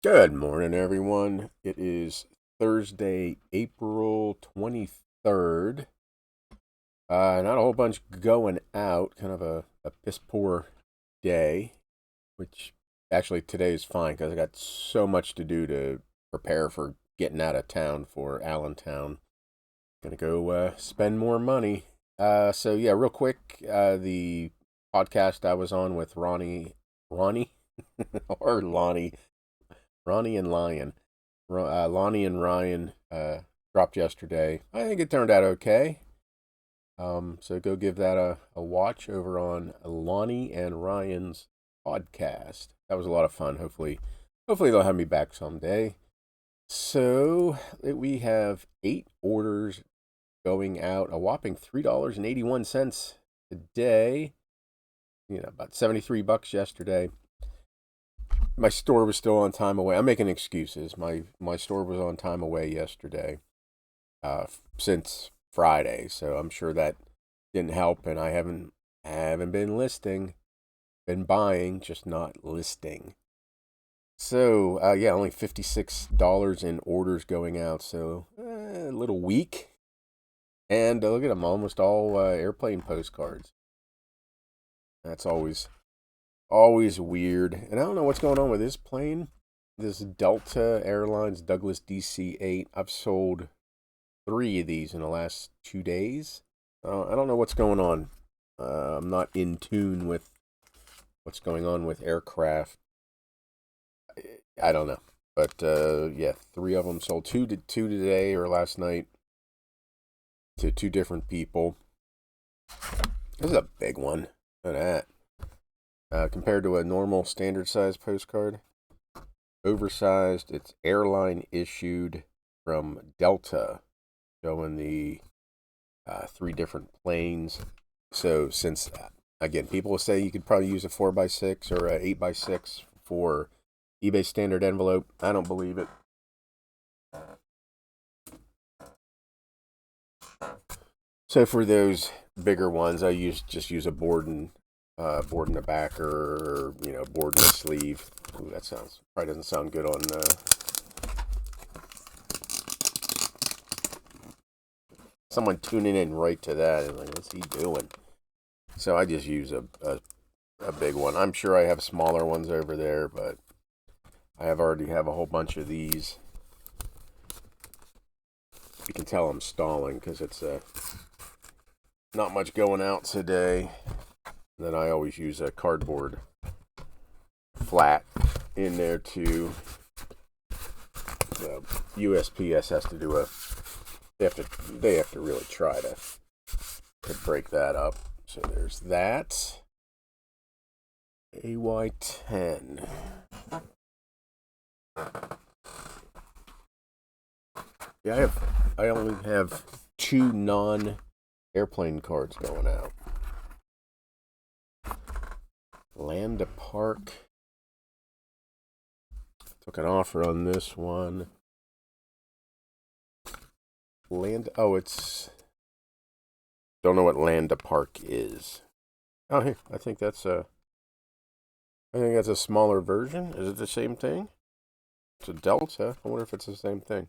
Good morning, everyone. It is Thursday, April 23rd. Not a whole bunch going out, kind of a piss poor day, which actually today is fine because I got so much to do to prepare for getting out of town for Allentown. Gonna go spend more money. So yeah, real quick, the podcast I was on with Ronnie, or Ronnie and Lion. Lonnie and Ryan dropped yesterday. I think it turned out okay. So go give that a watch over on Lonnie and Ryan's podcast. That was a lot of fun. Hopefully they'll have me back someday. So we have 8 orders going out, a whopping $3.81 today. About $73 yesterday. My store was still on time away. I'm making excuses. My store was on time away yesterday, since Friday, so I'm sure that didn't help. And I haven't been listing, been buying, just not listing. So yeah, only $56 in orders going out. So a little weak. And look at them, almost all airplane postcards. That's always weird. And I don't know what's going on with this plane. This Delta Airlines Douglas DC-8. I've sold 3 of these in the last 2 days. I don't know what's going on. I'm not in tune with what's going on with aircraft. I don't know. But yeah, 3 of them sold. Two today or last night to 2 different people. This is a big one. Look at that. Compared to a normal standard size postcard, oversized. It's airline issued from Delta, showing the 3 different planes. So since again, people will say you could probably use a 4x6 or a 8x6 for eBay standard envelope. I don't believe it. So for those bigger ones, I just use a board in the back, or board in the sleeve. Ooh, that probably doesn't sound good on. Someone tuning in right to that and like, what's he doing? So I just use a big one. I'm sure I have smaller ones over there, but I already have a whole bunch of these. You can tell I'm stalling because it's not much going out today. And then I always use a cardboard flat in there too. The USPS has to do they have to really try to break that up. So there's that. AY10. Yeah, I only have 2 non-airplane cards going out. Land to Park. Took an offer on this one. It's... Don't know what Land to Park is. Oh, hey, I think that's a smaller version. Is it the same thing? It's a Delta. I wonder if it's the same thing.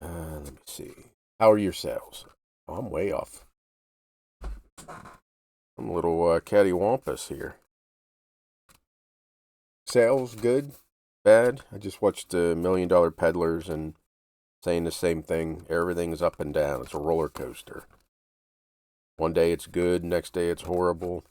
Let me see. How are your sales? Oh, I'm way off. I'm a little cattywampus here. Sales good, bad. I just watched $1 Million Peddlers and saying the same thing. Everything's up and down. It's a roller coaster. One day it's good, next day it's horrible.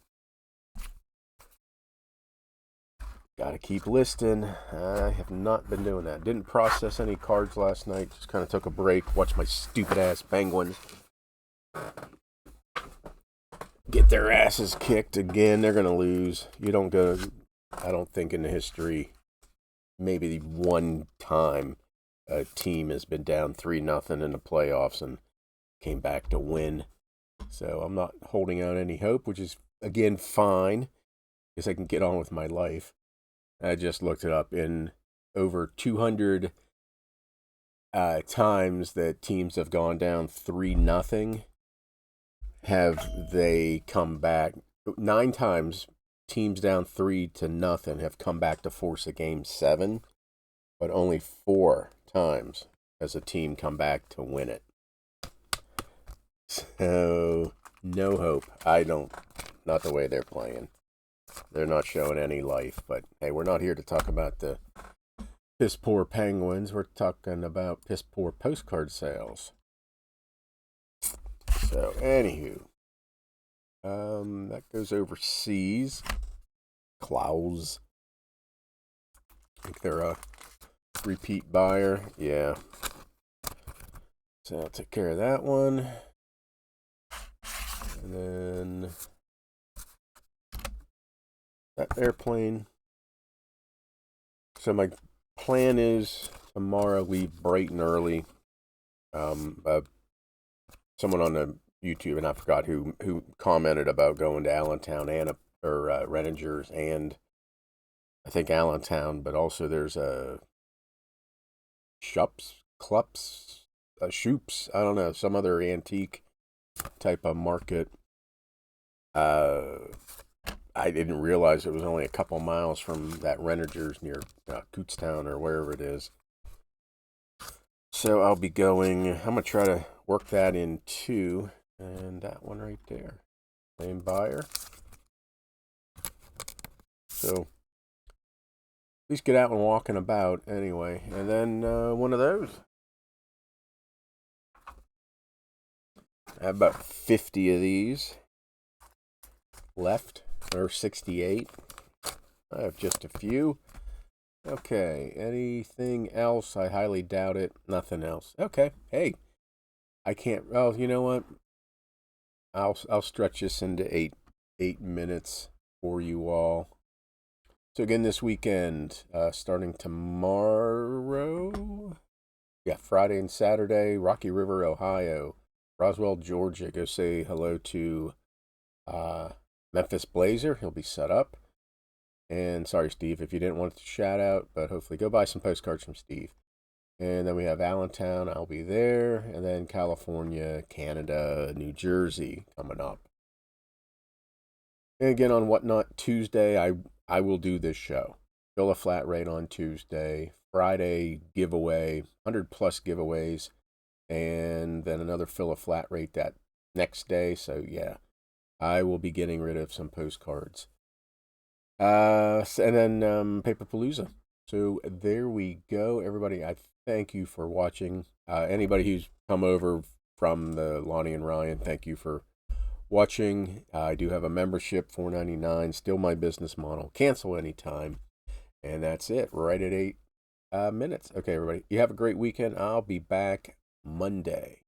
Gotta keep listing. I have not been doing that. Didn't process any cards last night. Just kind of took a break. Watched my stupid ass Penguins get their asses kicked again. They're gonna lose. You don't go. I don't think in the history, maybe one time a team has been down 3-0 in the playoffs and came back to win. So I'm not holding out any hope, which is again fine, because I can get on with my life. I just looked it up. In over 200 times that teams have gone down 3-0, have they come back? 9 times teams down 3-0 have come back to force a game 7, but only 4 times has a team come back to win it. So, no hope. Not the way they're playing. They're not showing any life, but hey, we're not here to talk about the piss poor Penguins. We're talking about piss poor postcard sales. So, anywho, that goes overseas. Klaus. I think they're a repeat buyer. Yeah. So I'll take care of that one. And then that airplane. So my plan is tomorrow leave bright and early. Someone on the YouTube, and I forgot who commented about going to Allentown and Reningers, and I think Allentown, but also there's a Shoops, I don't know, some other antique type of market. I didn't realize it was only a couple miles from that Reningers near Cootstown or wherever it is. So I'll be going. I'm gonna try to work that in too, and that one right there, same buyer. So at least get out and walking about anyway, and then one of those. I have about 50 of these left, or 68. I have just a few. Okay, anything else? I highly doubt it. Nothing else. Okay, hey, I can't. Well, you know what? I'll stretch this into eight minutes for you all. So again, this weekend, starting tomorrow, Friday and Saturday, Rocky River, Ohio, Roswell, Georgia. Go say hello to Memphis Blazer. He'll be set up. And sorry, Steve, if you didn't want to shout out, but hopefully go buy some postcards from Steve. And then we have Allentown. I'll be there. And then California, Canada, New Jersey coming up. And again, on Whatnot Tuesday, I will do this show. Fill a flat rate on Tuesday. Friday, giveaway, 100 plus giveaways. And then another fill a flat rate that next day. So yeah, I will be getting rid of some postcards. And then Paperpalooza. So there we go, everybody. I thank you for watching. Anybody who's come over from the Lonnie and Ryan, thank you for watching. I do have a membership, $4.99. Still my business model. Cancel anytime. And that's it. Right at 8 minutes. Okay, everybody. You have a great weekend. I'll be back Monday.